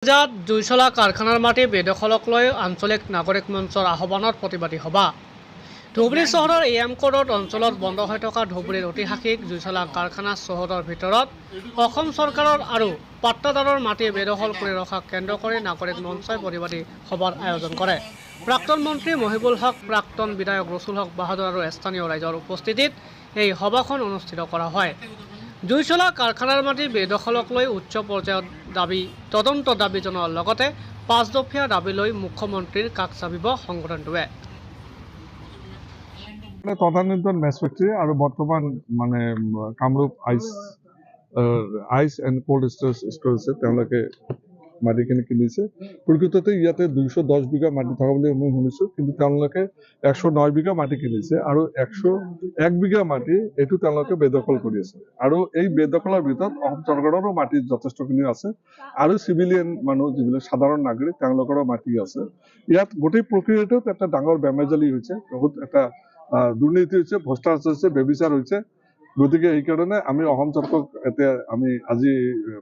পৰ্যায়ত জুই চলা কাৰখানাৰ মাটি বেদখলক লৈ আঞ্চলিক নাগৰিক মঞ্চৰ আহ্বানত প্ৰতিবাদী সভা। ধুবুৰী চহৰৰ AM কোডত অঞ্চলত বন্ধ হৈ থকা ধুবুৰীৰ ঐতিহাসিক জুই চলা কাৰখানা চৌহদৰ ভিতৰত অসম চৰকাৰৰ আৰু পাট্টাদাৰৰ মাটি বেদখল কৰি ৰখাক কেন্দ্ৰ কৰি নাগৰিক মঞ্চই প্ৰতিবাদী সভাৰ আয়োজন কৰে। প্ৰাক্তন মন্ত্ৰী মহিবুল হক, প্ৰাক্তন বিধায়ক ৰছুল হক বাহাদুৰ আৰু স্থানীয় ৰাইজৰ উপস্থিতিত এই সভাখন অনুষ্ঠিত কৰা হয়। জুই চলা কাৰখানাৰ মাটি বেদখলক লৈ উচ্চ পৰ্যায়ত তদন্ত দাবী জনোৱাৰ লগতে 5 দফীয়া দাবী লৈ মুখ্যমন্ত্ৰীৰ কাষ চাপিব সংগঠনটোৱে। তদানীন্তন মেছ ফেক্টৰী আৰু বৰ্তমান মানে কামৰূপ আইচ এণ্ড কোল্ড ষ্টৰেজে তেওঁলোকে মাটিখিনি কিনিছে। প্ৰকৃততে ইয়াতে 210 বিঘা মাটি থকা বুলি মই শুনিছোঁ, কিন্তু তেওঁলোকে 109 বিঘা মাটি কিনিছে আৰু 101 বিঘা মাটি এইটো তেওঁলোকে বেদখল কৰি আছে। আৰু এই বেদখলৰ ভিতৰত অসম চৰকাৰৰো মাটি যথেষ্টখিনি আছে আৰু চিভিলিয়ান মানুহ যিবিলাক সাধাৰণ নাগৰিক তেওঁলোকৰো মাটি আছে। ইয়াত গোটেই প্ৰক্ৰিয়াটোত এটা ডাঙৰ বেমেজালি হৈছে, বহুত এটা দুৰ্নীতি হৈছে, ভ্ৰষ্টাচাৰ হৈছে, ব্যভিচাৰ হৈছে। গতিকে সেইকাৰণে আমি অসম চৰকাৰক এতিয়া আমি আজি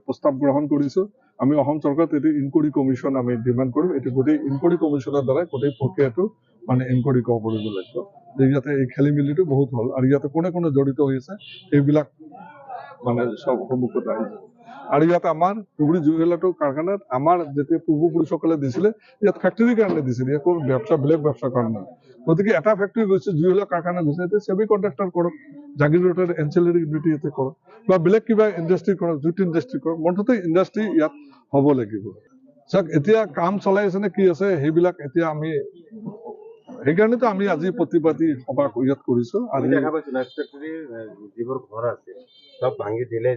প্ৰস্তাৱ গ্ৰহণ কৰিছোঁ। আমি অসম চৰকাৰত এইটো ইনকুৱাৰী কমিশ্যন আমি ডিমাণ্ড কৰিম। এইটো গোটেই ইনকুৱাৰী কমিশ্যনৰ দ্বাৰা গোটেই প্ৰক্ৰিয়াটো মানে ইনকুৱাৰী কৰিব লাগিব। ইয়াতে এই খেলি মেলিটো বহুত হ'ল আৰু ইয়াতে কোনে কোনে জড়িত হৈ আছে এইবিলাক মানে সব সন্মুখত আহিছে। আৰু ইয়াত আমাৰ ধুবুৰী জুই চলা কাৰখানাত আমাৰ যেতিয়া পূৰ্বপুৰুষসকলে দিছিলে, ইয়াত ফেক্টৰীৰ কাৰণে দিছিলে, ইয়াত কোনো ব্যৱস্থা বেলেগ ব্যৱস্থাৰ কাৰণে। গতিকে এটা ফেক্টৰী গৈছে, জুই চলা কাৰখানা গৈছে, এতিয়া চেমি কণ্ট্ৰেক্টৰ কৰক, জাগিৰ ৰোডৰ এনচিলাৰী ইউনিটি ইয়াতে কৰক বা বেলেগ কিবা ইণ্ডাষ্ট্ৰী কৰক, জুট ইণ্ডাষ্ট্ৰী কৰক, মুঠতে ইণ্ডাষ্ট্ৰী ইয়াত হ'ব লাগিব। চাওক এতিয়া কাম চলাই আছে নে কি আছে সেইবিলাক এতিয়া আমি সেইকাৰণেতো আমি আজি প্ৰতিবাদী সভা ইয়াত কৰিছো। আৰু যিবোৰ ঘৰ আছে চব ভাঙি দিলে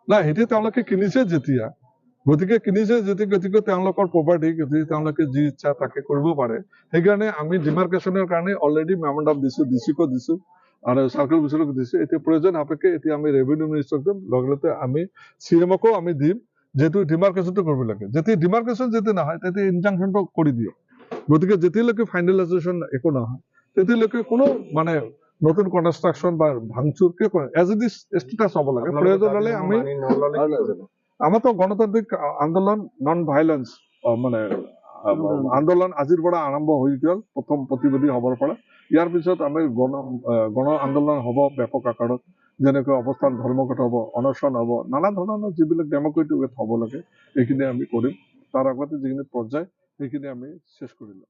নাই, সেইটো তেওঁলোকে কিনিছে যেতিয়া, গতিকে কিনিছে যেতিয়া, গতিকে তেওঁলোকৰ প্ৰপাৰ্টি, গতিকে তেওঁলোকে যি ইচ্ছা তাকে কৰিব পাৰে। সেইকাৰণে আমি ডিমাৰ্কেশ্যনৰ কাৰণে অলৰেডি মেমৰেণ্ডাম দিছোঁ, ডিচিকো দিছোঁ আৰু চাৰ্কেল অফিচাৰকো দিছোঁ। এতিয়া প্ৰয়োজন সাপেক্ষে এতিয়া আমি ৰেভিনিউ মিনিষ্টাৰক দিম, লগতে আমি CMকো আমি দিম, যিহেতু ডিমাৰ্কেশ্যনটো কৰিব লাগে। যেতিয়া ডিমাৰ্কেশ্যন যেতিয়া নহয় তেতিয়া ইনজাংশ্যনটো কৰি দিয়ক। গতিকে যেতিয়ালৈকে ফাইনেলাইজেশ্যন একো নহয় তেতিয়ালৈকে কোনো মানে নতুন কনষ্ট্ৰাকশ্যন বা ভাঙচুৰ কিয় কৰে, এজ ইট ইজ ষ্টেটাছ হ'ব লাগে। প্ৰয়োজন হ'লে আমি আমাৰতো গণতান্ত্ৰিক আন্দোলন নন ভাইলেন্স মানে আন্দোলন আজিৰ পৰা আৰম্ভ হৈ গ'ল, প্ৰথম প্ৰতিবাদী সভাৰ পৰা। ইয়াৰ পিছত আমি গণ আন্দোলন হ'ব ব্যাপক আকাৰত, যেনেকৈ অৱস্থান ধৰ্মঘট হ'ব, অনশন হ'ব, নানা ধৰণৰ যিবিলাক ডেমক্ৰেটিক ৱেত হ'ব লাগে এইখিনি আমি কৰিম। তাৰ আগতে যিখিনি পৰ্যায় সেইখিনি আমি শেষ কৰিলোঁ।